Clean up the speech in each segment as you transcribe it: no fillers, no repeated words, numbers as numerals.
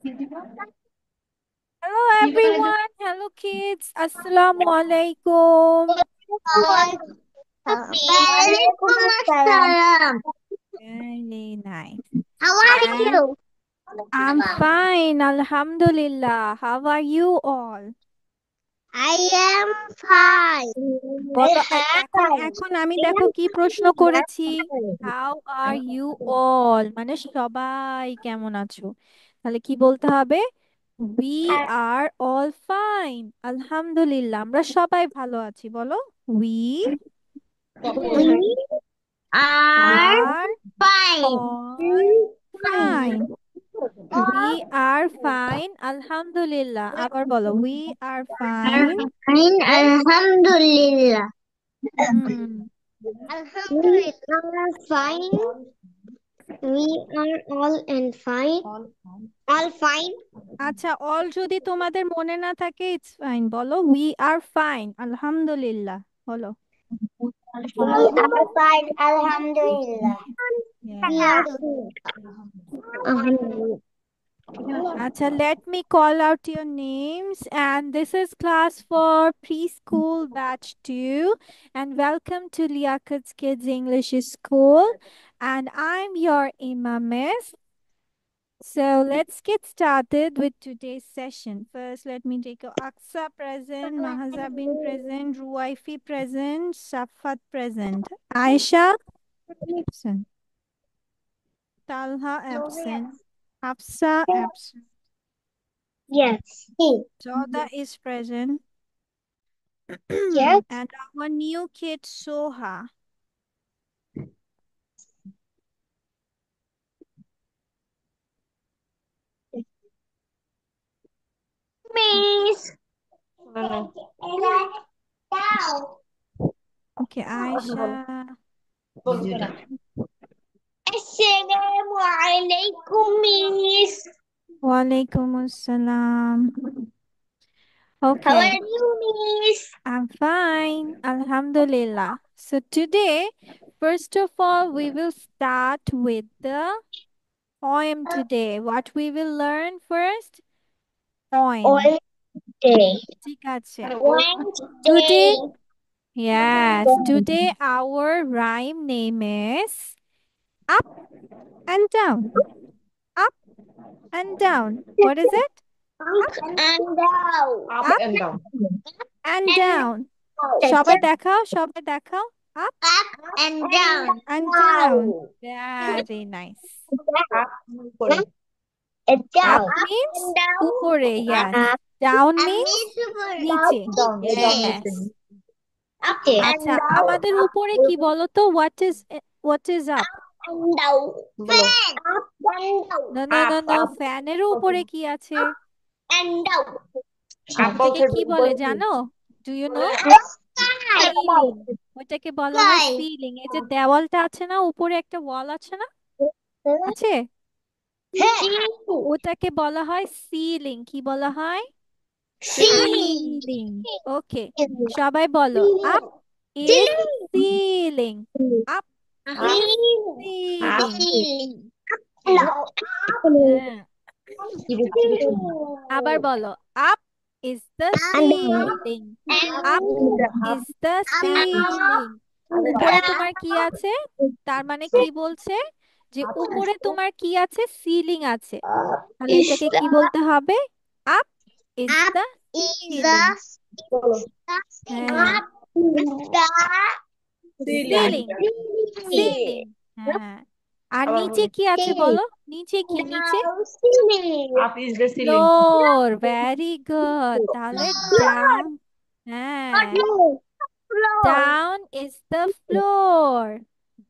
Hello everyone. Hello kids. Assalamu alaikum. Walaikum assalam. Very nice. How are And you? I'm fine. Alhamdulillah. How are you all? I am fine. বলো এখন এখন আমি দেখো কি প্রশ্ন করেছি। হাউ আর ইউ অল মানে সবাই কেমন আছো? তাহলে কি বলতে হবে? We are all fine. আলহামদুলিল্লাহ আমরা সবাই ভালো আছি। বলো we We are are fine. all fine. We are fine. Alhamdulillah. আবার বলো we are fine. Fine, Alhamdulillah. Hmm We are fine. We are all and fine. All fine. আচ্ছা all যদি তোমাদের মনে না থাকে it's fine. বলো we are fine. আলহামদুলিল্লাহ। বলো We are fine, Alhamdulillah. We yeah. are fine. Alhamdulillah. Acha, let me call out your names. And this is class for preschool batch 2. And welcome to Liakat's Kids English School. And I'm your Miss. So let's get started with today's session. First, let me take a Aksa present, Mahazabin present, Ruwaifi present, Safat present, Aisha absent, Talha absent, Hafsa absent. Yes. Joda is present. Yes. And our new kid, Soha. Miss. Okay, Aisha. Assalamu alaikum, Miss. Walaikum assalam. How are Okay, you, Miss? I'm fine. Alhamdulillah. So today, first of all, we will start with the poem today. What we will learn first? Poem. All day. ঠিক আছে. Wednesday. Today, yes, today our rhyme name is up and down. Up and down. What is it? Up and down. Up and down. সবাই দেখাও, সবাই দেখাও। Up Up and down. and down. Very nice. Up Down. means Down. উপরে, yes. Down Up means means নিচে. Yes. Yes. Up and আচ্ছা, down. আমাদের উপরে কি বলো তো? What is up? And down. Fan. Up and down. No, no, no, no. ফ্যানেরও উপরে কি আছে? And down. ওটাকে কি বলে জানো? Do you know? Sky. Ceiling. ওটাকে বলা হয় Sky. সিলিং। এই যে দেওয়ালটা আছে না, উপরে একটা ওয়াল আছে না? আছে? ওটাকে বলা হয় সিলিং। কি বলা হয়? Ceiling. সিলিং। ওকে, সবাই বলো up is ceiling. Up is ceiling. হ্যাঁ, আবার বলো up is the ceiling. Up is the ceiling. উপরে তোমার কি আছে? তার মানে কি বলছে? যে উপরে তোমার কি আছে? সিলিং আছে। তাহলে Is এটাকে the কি বলতে হবে? Up is up the is ceiling. হ্যাঁ, the সিলিং। ceiling. সিলিং। হ্যাঁ, আর নিচে কি আছে বলো? নিচে কি? নিচে Now ceiling. Floor. Very good. তাহলে ডাউন। হ্যাঁ, No. Floor. down is the floor.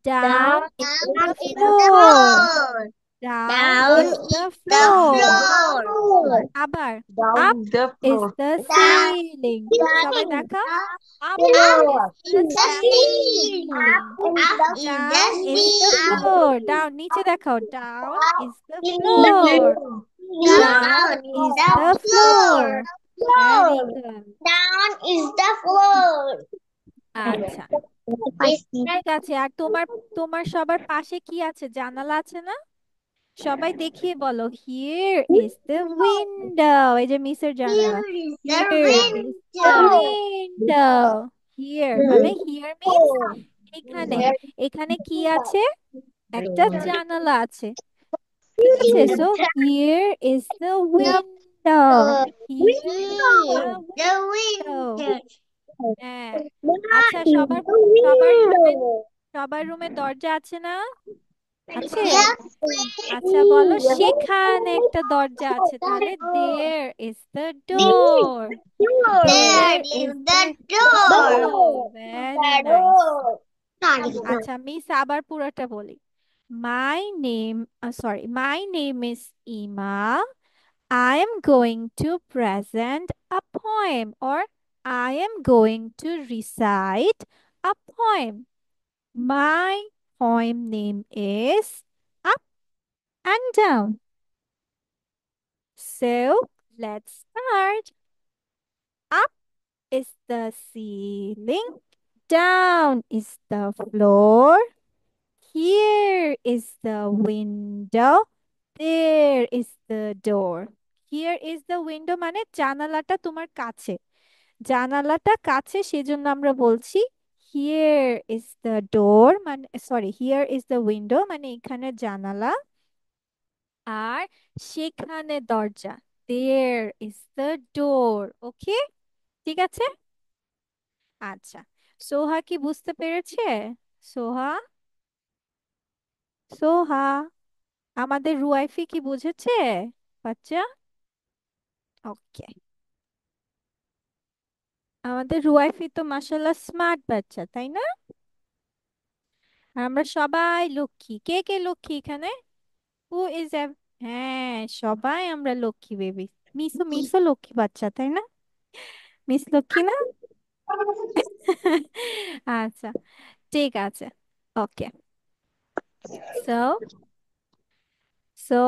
Down Down is the is the floor. floor. Down Down is is the the floor. floor. আবার up is the Down ceiling. সবাই is দেখাও। Up the is the ceiling. ceiling. Up is the Down is the ceiling. floor. Down niচে দেখাও। Down is the In floor. Down Down is is the the floor. floor. Floor. Very good. Down is the floor. আচ্ছা, ঠিক আছে। আর তোমার তোমার সবার পাশে কি আছে? জানালা আছে না? সবাই দেখিয়ে বলো, হিয়ার ইজ দ্য উইন্ডো। এই যে মিসের জানালা। Here is here is the the window. Window. Here মানে হিয়ার মিন্স এখানে। এখানে কি আছে? একটা জানালা আছে, ঠিক আছে। So here is the The window. Here is the the window. window. হ্যাঁ। আচ্ছা, Mine, সবার the সবার রুমে window. সবার রুমে দরজা আছে না? আছে? Yes, আচ্ছা বলো, please. সেখানে একটা দরজা আছে, তাহলে there is the door. There There is is the the door. Door. Very The nice. door. আচ্ছা মিস আবার পুরোটা বলি। My name, sorry, my name is Ima. I am going to present a poem, or I am going to recite a poem. My poem name is Up and Down. So let's start. Up is the ceiling, down is the floor. Here is the window, there is the door. Here is the window মানে জানালাটা তোমার কাছে, জানালাটা কাছে, সেজন্য আমরা বলছি here is the door, মানে sorry, here is the window মানে এখানে জানালা, আর সেখানে দরজা, there is the door. ওকে, ঠিক আছে। আচ্ছা, সোহা কি বুঝতে পেরেছে? সোহা, সোহা, আমাদের রুয়াইফি কি বুঝেছে বাচ্চা? ওকে, আমাদের রুয়াইফি তো মাশাআল্লাহ স্মার্ট বাচ্চা, তাই না? আর আমরা সবাই লক্ষ্মী। কে কে লক্ষ্মী এখানে? হু ইজ এ, হ্যাঁ সবাই আমরা লক্ষ্মী বেবি। মিসও মিসও লক্ষ্মী বাচ্চা, তাই না? মিস লক্ষ্মী না? আচ্ছা, ঠিক আছে। ওকে, সো সো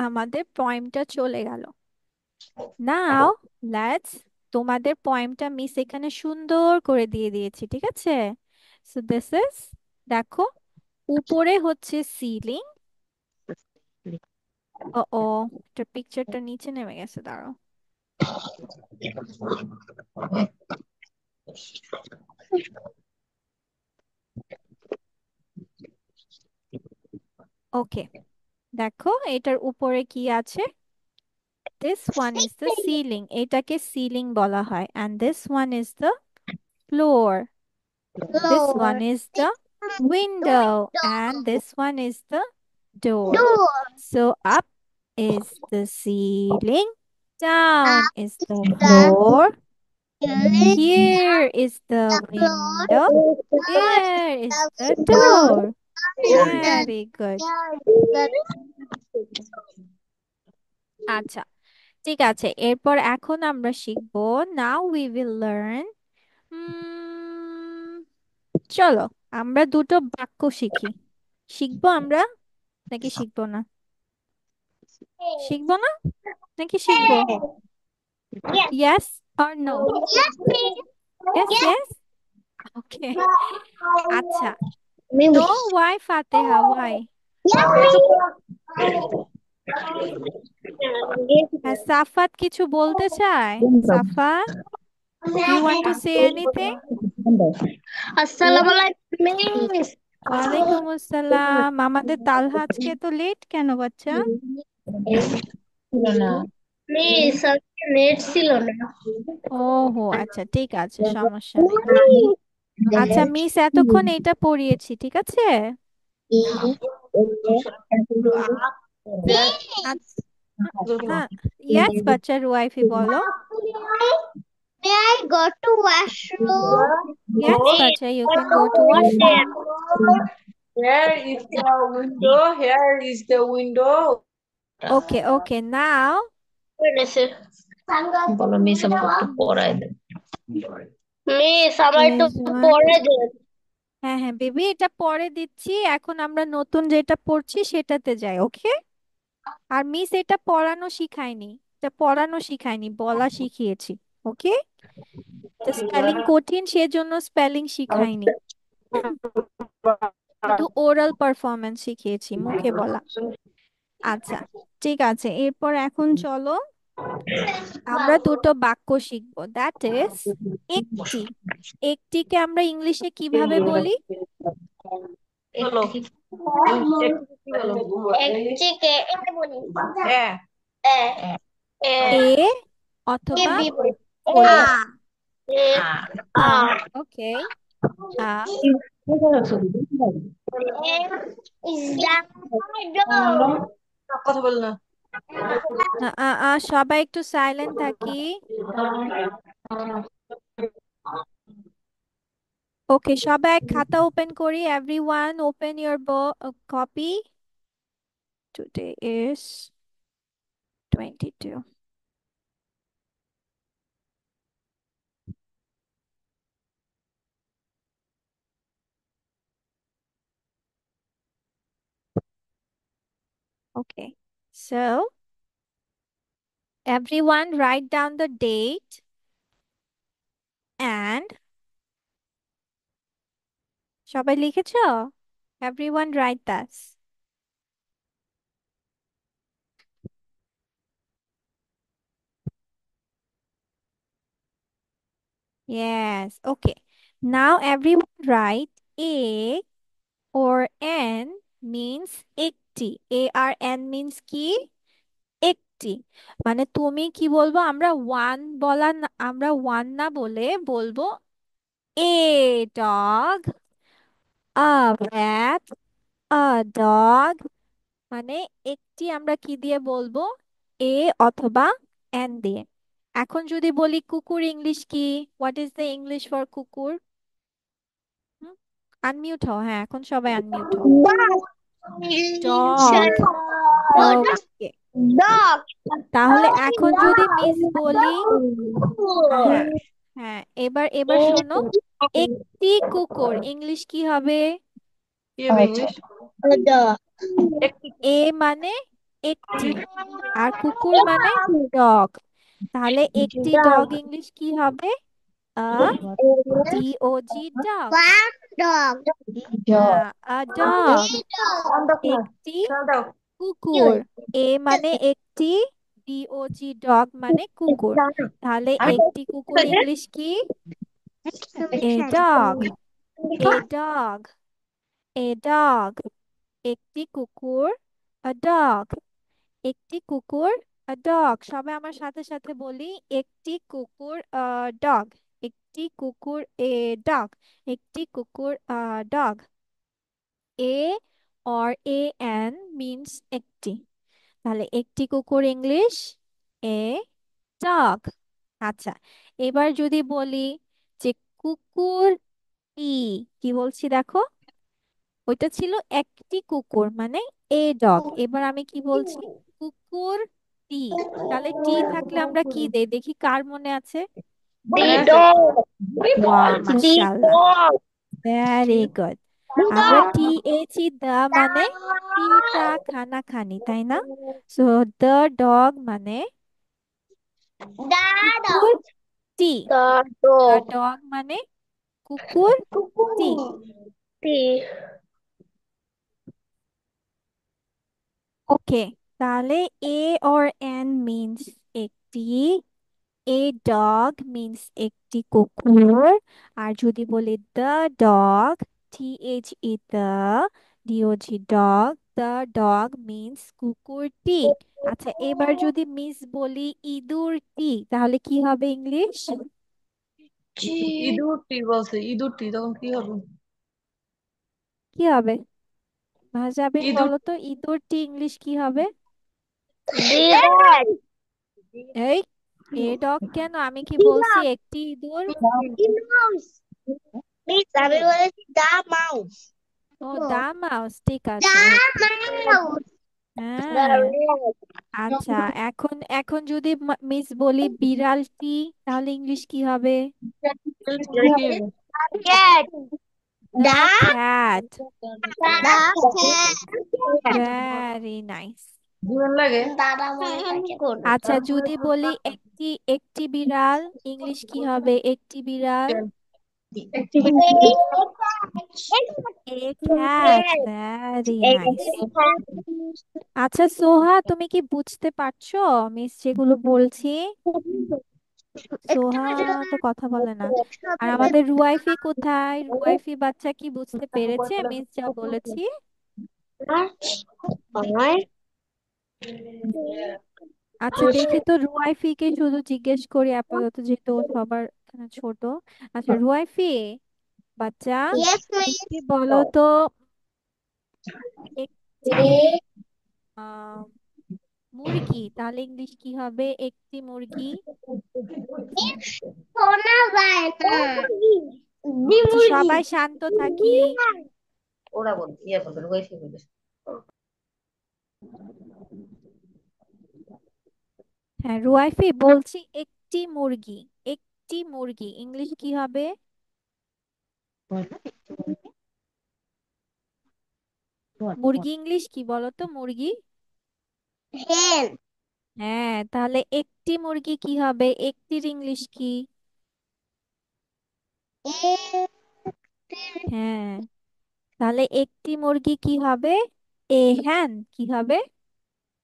আমাদের পয়েমটা চলে গেল। নাও লেটস, তোমাদের পয়েমটা মিস এখানে সুন্দর করে দিয়ে দিয়েছি, ঠিক আছে। সো দিস ইজ, দেখো উপরে হচ্ছে সিলিং। ও ও, একটা পিকচারটা নিচে নেমে গেছে, দাঁড়াও। ওকে, দেখো এটার উপরে কি আছে। This one is the ceiling, এটাকে সিলিং বলা হয়। And this one is the floor, this one Lord. is the window, and this one is the door. Door. So up is the ceiling, down Up is the the floor, ceiling. here is the The floor. window, there is The the door. door. Is the Very good. the আচ্ছা, ঠিক আছে, এরপর এখন আমরা শিখবো। Now we will learn, উম, চলো আমরা দুটো বাক্য শিখি। শিখবো আমরা নাকি শিখবো না? শিখবো না নাকি শিখবো? Yes. Yes or no? Yes, please. Yes, Yes. yes. Okay. আচ্ছা, তো why ফাতেহা, why? হ্যাঁ, সাফাত কিছু বলতে চায়। সাফাত, you want to say anything? Assalamualaikum, Miss. ওয়ালাইকুম আসসালাম। আমাদের তালহা আজকে তো লেট কেন বাচ্চা? Miss, আজকে নেট ছিল না। ওহো আচ্ছা, ঠিক আছে, সমস্যা নেই। আচ্ছা মিস এতক্ষণ এটা পড়িয়েছি, ঠিক আছে। আচ্ছা, হ্যাঁ, ইয়েস বাচ্চার ওয়াইফি বলো। May I go to washroom? Yes বাচ্চা, you can go to washroom. Here is the window. Here is the window. Okay okay, now বলো মিস আমাকে একটু পড়ায় দেন। মিস আমার একটু রিজওয়ান, পড়ে দেন। হ্যাঁ হ্যাঁ বেবি, এটা পরে দিচ্ছি। এখন আমরা নতুন যেটা পড়ছি সেটাতে যাই, ওকে। আর মিস এটা পড়ানো শিখায়নি, এটা পড়ানো শিখায়নি, বলা শিখিয়েছি। ওকে, তো স্পেলিং কঠিন সেজন্য স্পেলিং শিখাইনি। হুম, শুধু ওরাল পারফরমেন্স শিখিয়েছি, মুখে বলা। আচ্ছা, ঠিক আছে। এরপর এখন চলো আমরা দুটো বাক্য শিখবো, দ্যাট ইজ একটি। একটিকে আমরা ইংলিশে কিভাবে বলি? বলো একটু কি বলো একটিকে এ বলি। এ এ এ এ এ অথবা বি বলি। বলি। এ আ ওকে। আ is that dog? কথা বল না সবাই একটু সাইলেন্ট থাকি। ওকে, সবাই এক খাতা ওপেন করি। Everyone open your copy. Today is 22। Okay, so everyone write down the date and সবাই লিখেছো? Everyone write this. Yes, okay. Now everyone write A or N means একটি। A or N means কি? একটি। মানে তুমি কি বলবো? আমরা ওয়ান না বলে বলবো A dog, a rat, a dog। মানে একটি আমরা কি দিয়ে বলবো? এ অথবা এন দিয়ে। এখন যদি বলি কুকুর ইংলিশ কি? What is the English for কুকুর? আনমিউট হও। হ্যাঁ, এখন সবাই আনমিউট হও। ডগ। ওকে, Dog. তাহলে এখন যদি মিস বলি, হ্যাঁ হ্যাঁ, এবার এবার শোনো, একটি কুকুর ইংলিশ কি হবে? কি হবে ইংলিশ Dog. একটু এ মানে একটি, আর কুকুর মানে ডগ। তাহলে একটি ডগ Dog. ইংলিশ কি হবে? আ ডি-ও-জি ডগ। One dog. হ্যাঁ, আ ডগ। ফোন দাও না একটি ফোন দাও কুকুর। এ মানে একটি, ডি-ও-জি ডগ মানে কুকুর। তাহলে একটি কুকুর ইংলিশ কি? A dog. A dog. A dog. একটি কুকুর, আ ডগ। একটি কুকুর, আ ডগ। সবাই আমার সাথে সাথে বলি, একটি কুকুর, ডগ। একটি কুকুর, এ ডগ। একটি কুকুর, dog. A or a n means একটি। তাহলে একটি কুকুর ইংলিশ এ ডগ। আচ্ছা, এবার যদি বলি যে কুকুর টি, কি বলছি দেখো, ওইটা ছিল একটি কুকুর মানে এ ডগ। এবার আমি কি বলছি? কুকুর টি। তাহলে টি থাকলে আমরা কি দেই দেখি, কার মনে আছে? মনে The আছে dog. ওয়াও, The মাশাআল্লাহ, dog. Very good. আমরা টি এইচ দা মানে টিটা খানা খানি, তাই না? সো দ্য ডগ মানে The কুকুর dog. T. The the dog. Dog মানে কুকুর টি। The ওকে, তাহলে এ অর এন মিন্স একটি, এ ডগ মিন্স একটি কুকুর। আর যদি বলি the dog, T H E the, D O G dog, the dog means কুকুরটি। আচ্ছা, এবার যদি মিস বলি ইঁদুরটি, তাহলে কি হবে ইংলিশ? ইঁদুরটি বলছে ইঁদুরটি তখন কি হবে কি হবে? মাহজাবিন ইঁদুর বলো তো, ইঁদুরটি ইংলিশ কি হবে? rat. এই, এ ডগ কেন? আমি কি The বলছি mouse. একটি ইঁদুর? The mouse. Miss, আমি বলেছি the mouse. ও, দা মাউস, ঠিক আছে, ওকে। The mouse. The হ্যাঁ, আচ্ছা, rat. এখন এখন যদি মিস বলি বিড়ালটি, তাহলে ইংলিশ কি হবে? কি হবে Cat. The The cat. cat. Very nice. জীবন লাগে দাদা মনে কাছে করবে। আচ্ছা, যদি বলি একটি একটি বিড়াল, ইংলিশ কি হবে একটি বিড়াল? A cat. Very nice. আচ্ছা সোহা, তুমি কি বুঝতে পারছো মিস যেগুলো বলছি? সোহা তো কথা বলে না। আর আমাদের রুয়াইফি কোথায়? রুয়াইফি বাচ্চা কি বুঝতে পেরেছে মিস যা বলেছি? আচ্ছা দেখি তো রুয়াইফিকে শুধু জিজ্ঞেস করি আপাতত, যেহেতু ও সবার এখানে ছোট। আচ্ছা রুয়াইফি বাচ্চা, Yes, একটি miss. বলো তো, একটি আহ মুরগি, তাহলে ইংলিশ কি হবে? একটি মুরগি। শোনা যায় না। আচ্ছা মুরগি। সবাই শান্ত থাকি। ওরা বল ইয়ে বলতে ওয়াইফাই বলতে হ্যাঁ রুয়াইফি বলছি, একটি মুরগি। একটি মুরগি ইংলিশ কি হবে? মুরগি ইংলিশ কি বলো তো, মুরগি? হেন। হ্যাঁ তাহলে একটি মুরগি কি হবে? একটির ইংলিশ কি? হ্যাঁ তাহলে একটি মুরগি কি হবে? এ হ্যান কি হবে?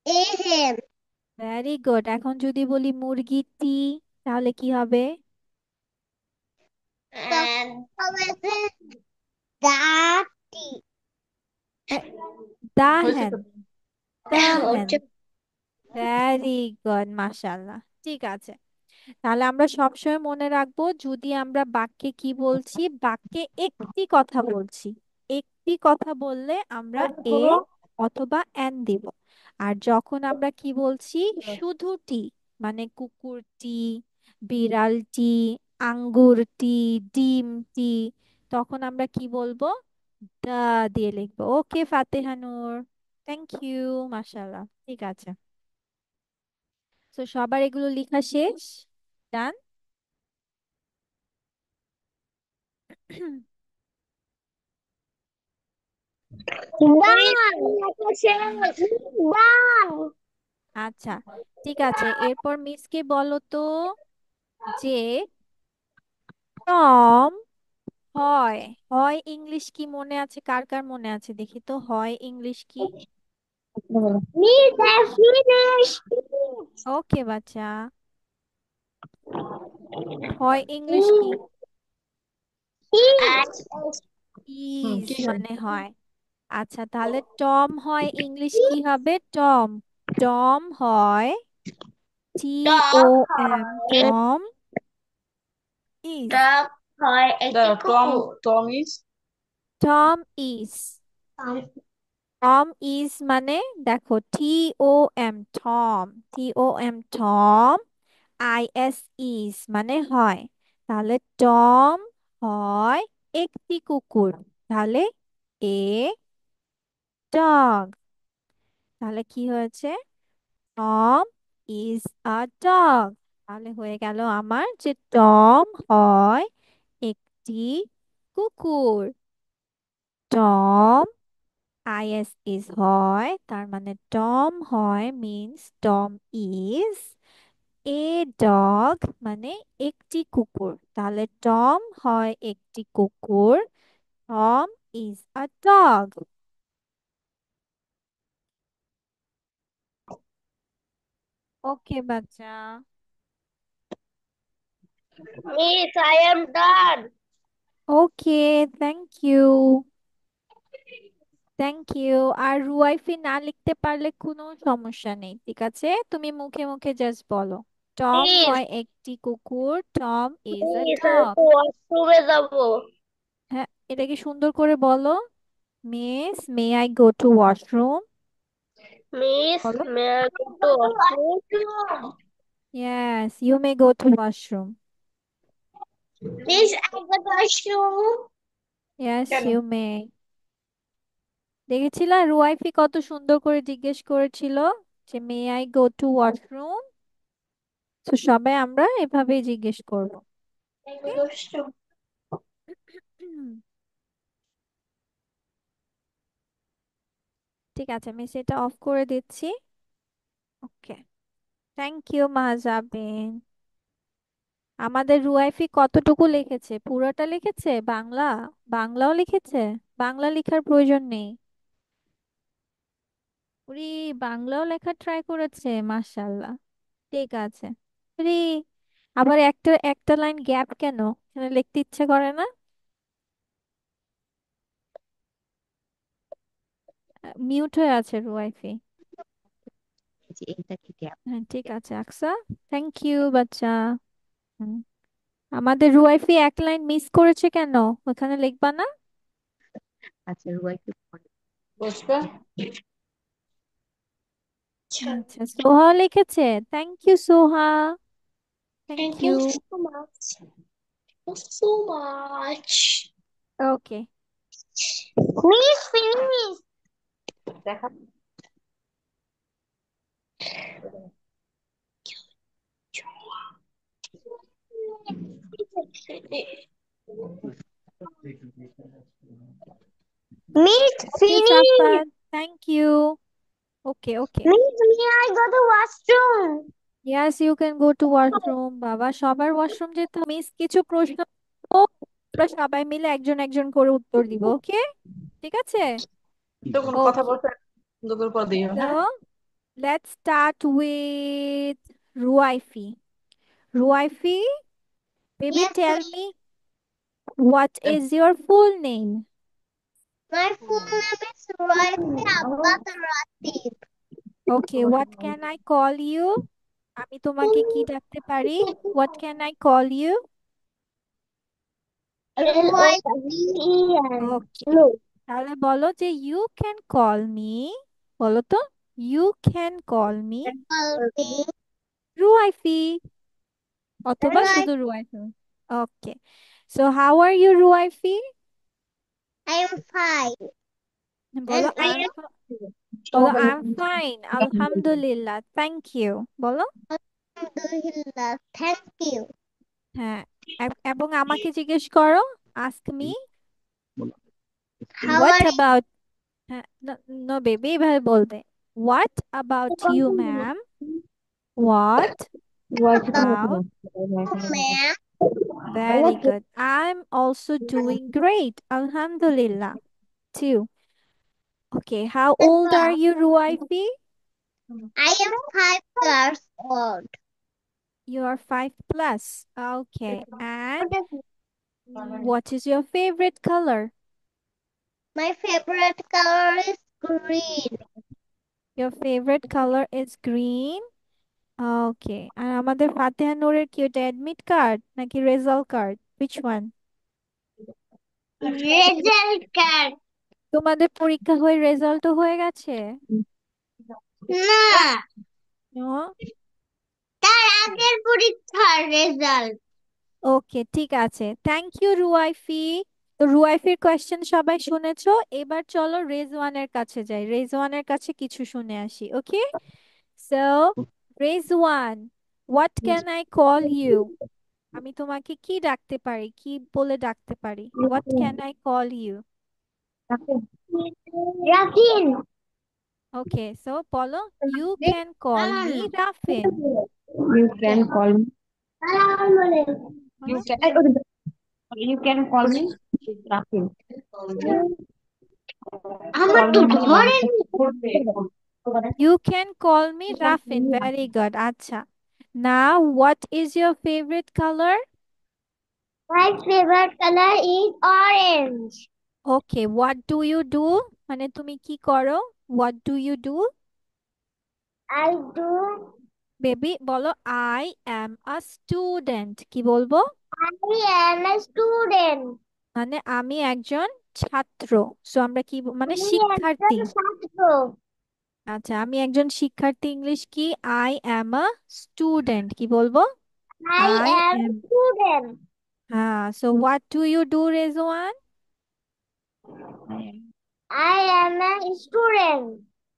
এ হেন। Very good. এখন যদি বলি মুরগিটি, তাহলে কি হবে? তবে দাঁতি। দা হয়েছে হ্যান। তো। দা হ্যান। ভেরি গুড, মাশাল্লাহ। ঠিক আছে, তাহলে আমরা সবসময় মনে রাখবো, যদি আমরা বাক্যে কি বলছি, বাক্যে একটি কথা বলছি, একটি কথা বললে আমরা এ অথবা এন দিব। আর যখন আমরা কি বলছি, শুধুটি, মানে কুকুরটি, বিড়ালটি, আঙ্গুরটি, ডিমটি, তখন আমরা কি বলবো? দা দিয়ে লিখবো। ওকে ফাতেহা নূর, থ্যাংক ইউ, মাশাল্লাহ। ঠিক আছে, তো সবার এগুলো লেখা শেষ? ডান? আচ্ছা ঠিক আছে, এরপর মিসকে বলো তো যে টম হয়, হয় ইংলিশ কি মনে আছে? কার কার মনে আছে দেখি তো, হয় ইংলিশ কি? ওকে বাচ্চা, হয় ইংলিশ কি? ইজ কি মানে হয়। আচ্ছা তাহলে টম হয় ইংলিশ কি হবে? টম, টম হয় T O M, Tom is, Tom Tom is Tom is, Tom is মানে দেখো T O M, Tom, T O M Tom, I S is মানে হয়। তাহলে টম হয় একটি কুকুর, তাহলে এ ডগ। তাহলে কি হয়েছে? Tom is a dog. তাহলে হয়ে গেল আমার যে টম হয় একটি কুকুর। টম আইএস ইজ হয়, তার মানে টম হয় means Tom is a dog, মানে একটি কুকুর। তাহলে টম হয় একটি কুকুর, Tom is a dog. Okay বাচ্চা। Miss, I am done. Okay, thank you, thank you. আর রুয়াইফি না লিখতে পারলে কোনো সমস্যা নেই, ঠিক আছে, তুমি মুখে মুখে জাস্ট বলো টম Miss, হয় একটি কুকুর, টম ইজ আ miss, আমি ডগ। তো ওয়াশরুমে যাবো। হ্যাঁ এটাকে সুন্দর করে বলো, miss may I go to washroom, Miss, বলো। may I go to washroom? Yes you may go to washroom. Miss, I go to washroom. Yes কেন? You may. দেখেছিলা রুয়াইফি কত সুন্দর করে জিজ্ঞেস করেছিল যে may I go to washroom. তো সবাই আমরা এভাবেই জিজ্ঞেস করব। I go okay. to washroom. ঠিক আছে, আমি সেটা অফ করে দিচ্ছি। ওকে, থ্যাংক ইউ মাহজাবিন। আমাদের রুয়াইফি কতটুকু লিখেছে? পুরোটা লিখেছে? বাংলাও লিখেছে? বাংলা লেখার প্রয়োজন নেই। উরি, বাংলাও লেখা ট্রাই করেছে, মাশাআল্লাহ। ঠিক আছে। উরি, আবার একটা একটা লাইন গ্যাপ কেন? এখানে লিখতে ইচ্ছে করে না? মিউট হয়ে আছে রুয়াইফি। যে এটা কি গ্যাপ? হ্যাঁ, ঠিক আছে আকসা। থ্যাংক ইউ বাচ্চা। হুম। আমাদের রুয়াইফি এক লাইন মিস করেছে কেন? ওখানে লিখবা না? আচ্ছা, রুয়াইকে বসবে। আচ্ছা, সোহা লিখেছে। Thank you Soha. Thank Thank you. you so much. Thank you so much. Okay. Please finish. দেখা Miss, okay finish. Safat, thank you. Okay okay. Miss, may I go to washroom? Yes, you can go to washroom. বাবা, সবার washroom যেতে miss কিছু প্রশ্ন ও, আমরা সবাই মিলে একজন একজন করে উত্তর দিব, ওকে? ঠিক আছে। যখন কথা ওকে, বলতে দুপুর পর দিও, সো হ্যাঁ। লেটস স্টার্ট উইথ রুয়াইফি। রুয়াইফি, baby Yes, tell miss. Me what is your full name? My full name is Royce Abbas Ratib. Okay, what can I call you? আমি তোমাকে কি ডাকতে পারি? What can I call you? Royce. Okay, তাহলে বলো যে ইউ ক্যান কল মি। বলো তো, ইউ ক্যান কল মি রুয়াইফি, অথবা শুধু রুয়াইফি। Okay, so how are you রুয়াইফি? I am fine. বলো And I I am, am বলো আই এম ফাইন আলহামদুলিল্লাহ, থ্যাংক ইউ। বলো। Alhamdulillah. Thank you. হ্যাঁ, এবং আমাকে জিজ্ঞেস করো, ask me How what are about. হ্যাঁ, নো বেবি, এইভাবে বলবে, what about you ma'am? What about? you, ma'am? Very good. I'm also doing great. Alhamdulillah. Too. Okay. How old are you, Ruaifi? I am 5 years old. You are 5 plus. Okay. And what is your favorite color? My favorite color is green. Your favorite color is green. Okay. আর আমাদের ফাতেহা নূরের কি ওটা admit card নাকি result card? Which one? Result card. তোমাদের পরীক্ষা হয়ে রেজাল্টও হয়ে গেছে? না, No? তার আগের পরীক্ষার রেজাল্ট। ওকে, ঠিক আছে। থ্যাংক ইউ রুয়াইফি। তো রুয়াইফির কোয়েশ্চেন সবাই শুনেছো, এবার চলো রেজওয়ানের কাছে যাই, রেজওয়ানের কাছে কিছু শুনে আসি, okay? So Rezwan, what can I call you? আমি তোমাকে কি ডাকতে পারি, কি বলে ডাকতে পারি? What can I call you? Rafin. Okay, so বলো, you can call me Rafin. You can call me. বলো, You can call me Rafin. আমার তো ধরেন। You can call me Rafin, very good. আচ্ছা, now what is your favorite color? My favorite color is orange. Okay, what do you do, মানে তুমি কি করো? What do you do? I do. Baby বলো, I am a student. কি বলবো? I am a student. মানে আমি একজন ছাত্র। সো আমরা কি মানে আমি একজন শিক্ষার্থী। ছাত্র। আচ্ছা, আমি একজন শিক্ষার্থী, ইংলিশ কি? I am a student. কি বলবো? I I am am. a student. হ্যাঁ, so what do you do, Rezwan? I am a student.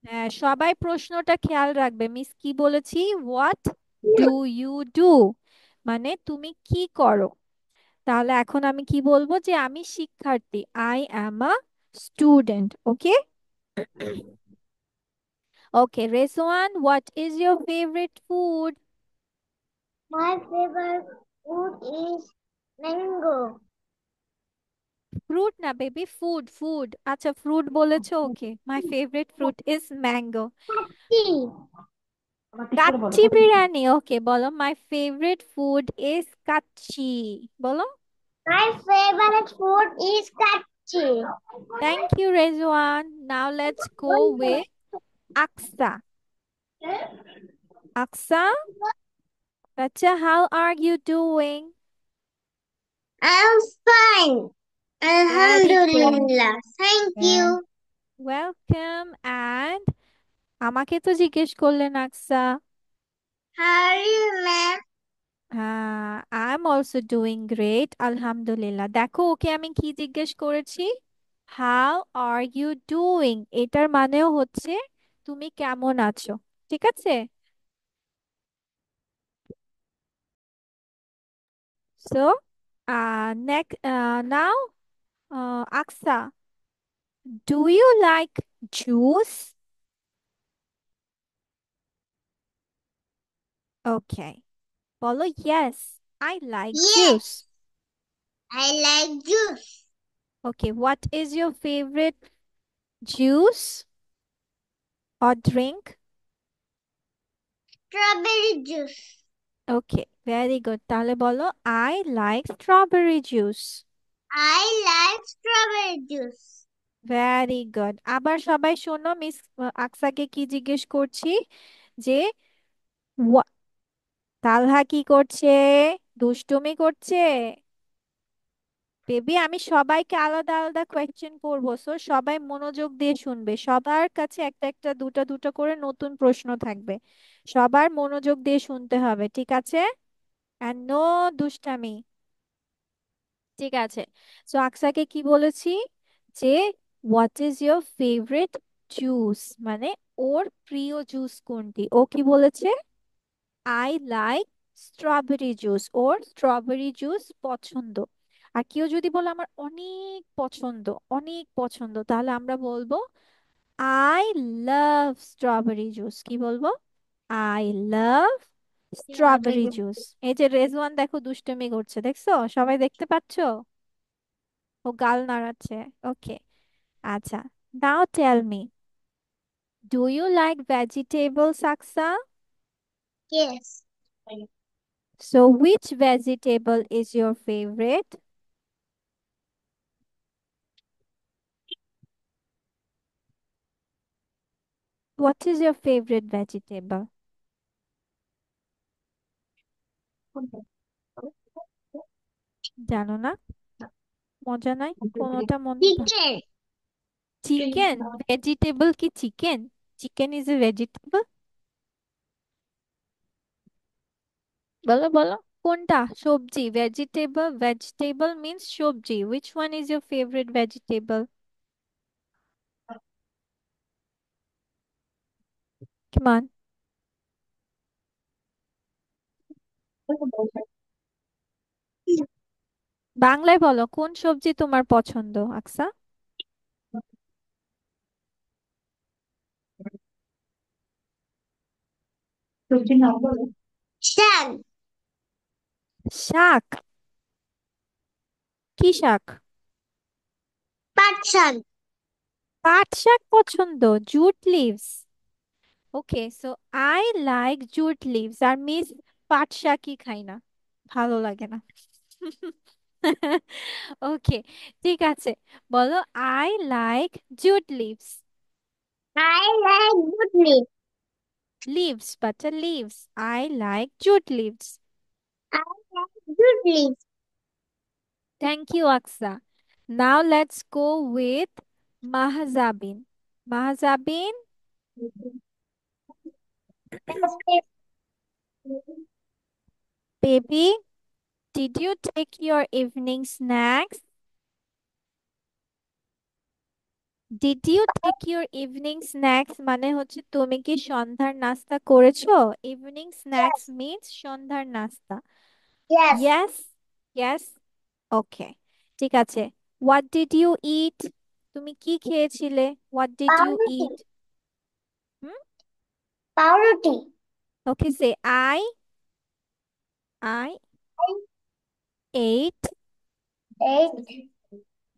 হ্যাঁ, সবাই প্রশ্নটা খেয়াল রাখবে, মিস কি বলেছি? হোয়াট ডু ইউ ডু, মানে তুমি কি করো। তাহলে এখন আমি কি বলবো? যে আমি শিক্ষার্থী, I am a student, okay? Okay Rezwan, what is your favourite food? My favorite Food is mango. Fruit না বেবি, ফুড ফুড। আচ্ছা ফ্রুট বলেছো, ওকে। My favourite fruit is mango. Tea. Kacchi biryani, okay বলো। My favourite food is kacchi, বলো। My favorite food is kachi. Thank you Rezwan. Now let's go with Aksa. Aksa, বাচ্চা, how are you doing? I'm fine. Very good, Alhamdulillah. Thank you. Welcome. And আমাকে তো জিজ্ঞেস করলেন আকসা। How are you, ma'am? হ্যাঁ, I am also doing great, আলহামদুলিল্লাহ। দেখো ওকে আমি কি জিজ্ঞেস করেছি, হাউ আর ইউ ডুইং, এটার মানেও হচ্ছে তুমি কেমন আছো, ঠিক আছে? So next, now Aksa, do you like juice? Okay, বলো yes, I like juice. Yes, I like juice. Okay, what is your favourite juice or drink? Strawberry juice. Okay, very good. তাহলে বলো I like strawberry juice. I like strawberry juice. Very good. আবার সবাই শোনো, miss আকসাকে কি জিজ্ঞেস করছি, যে তালহা কি করছে? দুষ্টুমি করছে? বেবি আমি সবাইকে আলাদা আলাদা কোয়েশ্চেন করবো, সো সবাই মনোযোগ দিয়ে শুনবে। সবার কাছে একটা একটা দুটো দুটো করে নতুন প্রশ্ন থাকবে, সবার মনোযোগ দিয়ে শুনতে হবে, ঠিক আছে? এন্ড নো দুষ্টামি, ঠিক আছে? সো আকসাকে কি বলেছি, যে what is your favourite juice, মানে ওর প্রিয় জুস কোনটি। ও কি বলেছে, I like strawberry juice, or strawberry juice পছন্দ। আর কেউ যদি বলে আমার অনেক পছন্দ, অনেক পছন্দ, তাহলে আমরা বলবো আই লাভ স্ট্রবেরি জুস। কি বলবো, I love strawberry Strawberry. Juice. এই যে রেজওয়ান দেখো দুষ্টুমি করছে, দেখছো? সবাই দেখতে পাচ্ছো? ও গাল নাড়াচ্ছে। ওকে, আচ্ছা। Now tell me, do you like vegetables, Aksa? Yes. So which vegetable is your favorite? What is your favorite vegetable? জানো না? মজা নাই কোনোটা Chicken. চিকেন? ভেজিটেবল কি chicken? Chicken is a vegetable? বলো বলো, কোনটা? সবজি, ভেজিটেবল, ভেজিটেবল মিন্স সবজি। Which one is your favorite vegetable? Come on, বাংলায় বলো, কোন সবজি তোমার পছন্দ আকসা? Shag. শাক? কি শাক? Pat shag. পাট শাক পছন্দ, jute leaves. Okay, so I like jute leaves. আর মিস পাট শাকই খাই না, ভালো লাগে না। ওকে, ঠিক আছে, বলো I like jute leaves. I like good leaf. Leaves বাচ্চা, leaves. I like jute leaves. I like good leaf. Thank you Aksa. Now let's go with Mahjabin. Mahjabin, baby, did you take your evening snacks? Did you take your evening snacks মানে হচ্ছে তুমি কি সন্ধ্যার নাস্তা করেছো? Evening snacks Yes. Means সন্ধ্যার নাস্তা। Yes. Yes, yes, ওকে, ঠিক আছে। হোয়াট ডিড ইউ ইট, তুমি কি খেয়েছিলে? What did you Pavroti. Eat? Hmm, Pavroti. Okay, say I, I ate Ate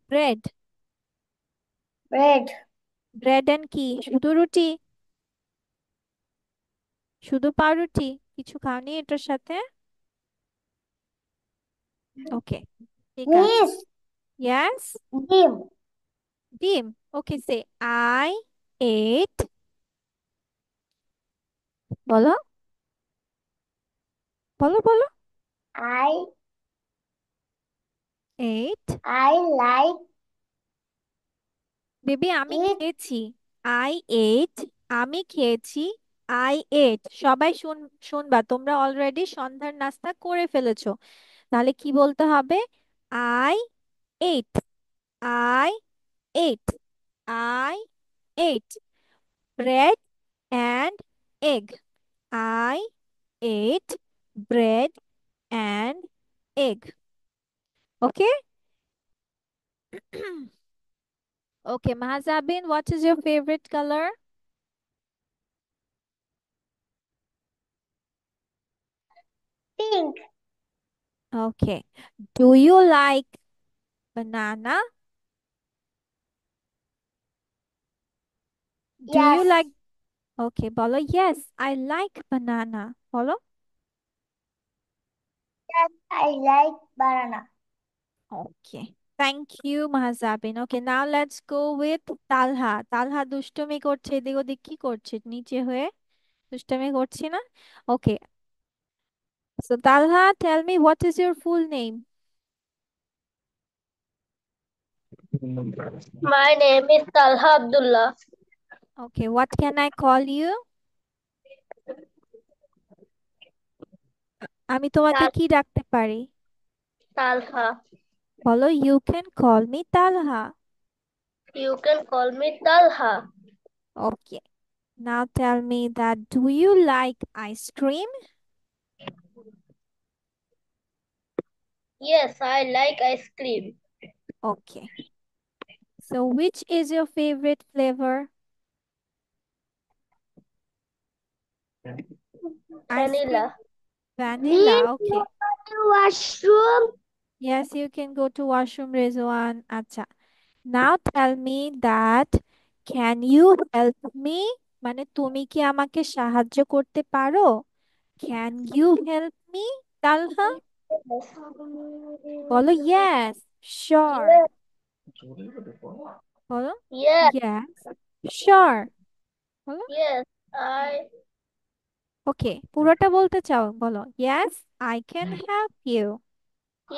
bread. bread. Bread and কি? শুধু রুটি? শুধু পাউরুটি? কিছু খাওনি এটার সাথে? ওকে, ঠিক আছে। Miss, ইয়েস, ডিম। ডিম। ওকে, সে আই এট, বলো বলো বলো। I eight, I like baby আমি it. খেয়েছি। আই এইট, আমি খেয়েছি। আই এট, সবাই শুনবা, তোমরা অলরেডি সন্ধ্যার নাস্তা করে ফেলেছো। তাহলে কি বলতে হবে? I eight, I eight, I eight bread and egg. I ate bread and egg. Okay? Okay, Mahazabin, what is your favorite color? Pink. Okay. Do you like banana? Do you Yes. like, okay, bolo, yes, I like banana. Bolo? Yes, I like banana. Okay. Thank you, Mahazabin. Okay, now let's go with Talha. Talha দুষ্টুমি করছে, এদিক ওদিক কি করছে নিচে হয়ে? দুষ্টুমি করছি না? Okay. So Talha, tell me what is your full name? My name is Talha Abdullah. Okay, what can I call you? আমি তোমাকে কি ডাকতে পারি? Talha. বলো, you can call me Talha. You can call me Talha. Okay. Now tell me that do you like ice cream? Yes, I like ice cream. Okay. So which is your favorite flavor? Ice cream? Vanilla. Vanilla. Okay. Washroom. Yes, you can go to washroom, Rizwan. Acha. Now tell me that can you help me? মানে তুমি কি আমাকে সাহায্য করতে পারো? Can you help me, Talha? বলো yes, sure. বলো Yes, yes, sure. বলো yes, I ওকে, পুরোটা বলতে চাও? বলো yes, I can help you.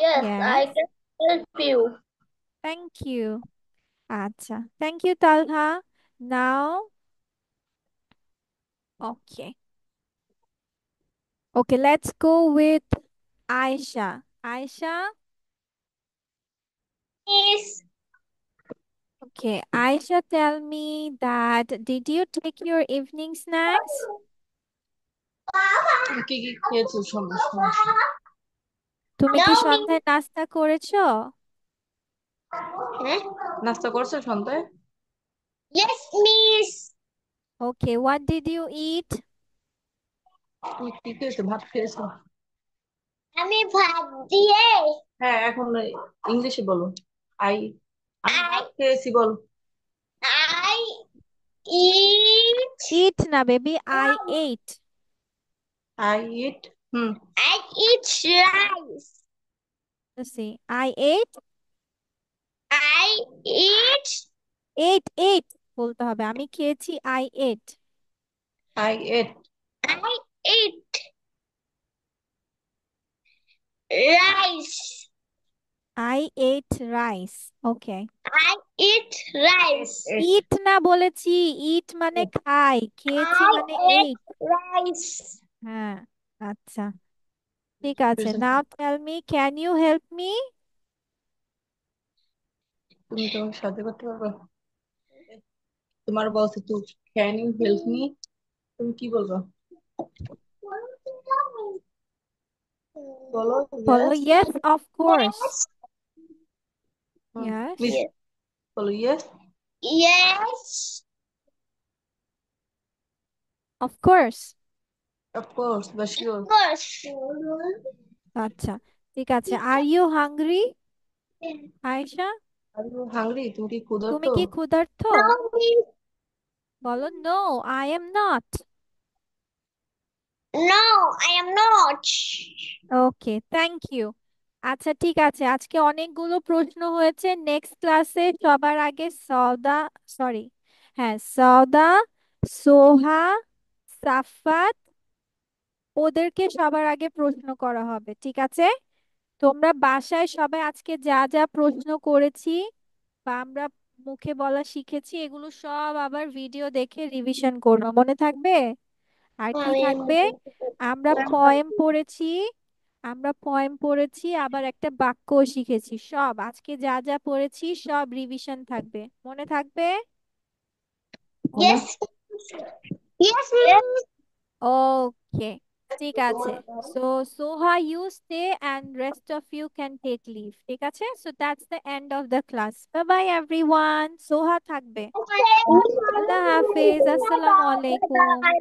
yes, I Yes, can help you. thank you. আচ্ছা, thank you, Talha. Now, okay. Okay, let's go with Aisha. Aisha, Yes. okay. Aisha, tell me that did you take your evening snacks? কি কি খেয়েছো সমস্যা? তুমি No, কি me. সন্ধ্যায় নাস্তা করেছো? নাস্তা করছো সন্ধ্যায়? Yes, miss. Okay, what did you eat? তুমি কি খেয়েছো? ভাত খেয়েছো? আমি ভাত দিয়ে হ্যাঁ, এখন ইংলিশে বলো। আই আমি ভাত খেয়েছি বলো। I eat Eat না baby, I ate. I eat I eat rice. Let's see. I ate, I eat ate বলতে হবে। আমি খেয়েছি I ate. I ate I eat rice. I ate rice. Okay. I eat rice. Eat না বলেছি, eat মানে খাই, খেয়েছি I মানে ate ate. rice. হ্যাঁ, আচ্ছা, ঠিক আছে। Now tell me, can you help me? তুমি তো সাহায্য করতে পারবে? তোমার বলছে তো ক্যান ইউ হেল্প মি, তুমি কি বলবো? বলো বলো yes. yes, of course. Yes. Yes, miss বলো yes. Yes. of course. Of course বা শিওর। Of course. আচ্ছা, ঠিক আছে। Are you hungry Ayesha? Are you hungry? তুমি কি ক্ষুধার্ত? তুমি কি ক্ষুধার্ত? বলো no, I am not. No, I am not. Okay, thank you. আচ্ছা ঠিক আছে, আজকে অনেকগুলো প্রশ্ন হয়েছে। নেক্সট ক্লাসে সবার আগে সওদা, সরি, হ্যাঁ সওদা, সোহা, সাফাত, ওদেরকে সবার আগে প্রশ্ন করা হবে, ঠিক আছে? তোমরা বাসায় সবাই আজকে যা যা প্রশ্ন করেছি বা আমরা মুখে বলা শিখেছি, এগুলো সব আবার ভিডিও দেখে রিভিশন করবো, মনে থাকবে? আর কি থাকবে? আমরা পয়েম পড়েছি, আবার একটা বাক্যও শিখেছি। সব আজকে যা যা পড়েছি সব রিভিশন থাকবে, মনে থাকবে? Yes. Yes, miss. ওকে, ঠিক আছে। So Soha, you stay and rest of you can take leave, ঠিক আছে? So that's the end of the class. Bye bye everyone. Soha থাকবে। আল্লাহ হাফেজ, আসসালামু আলাইকুম।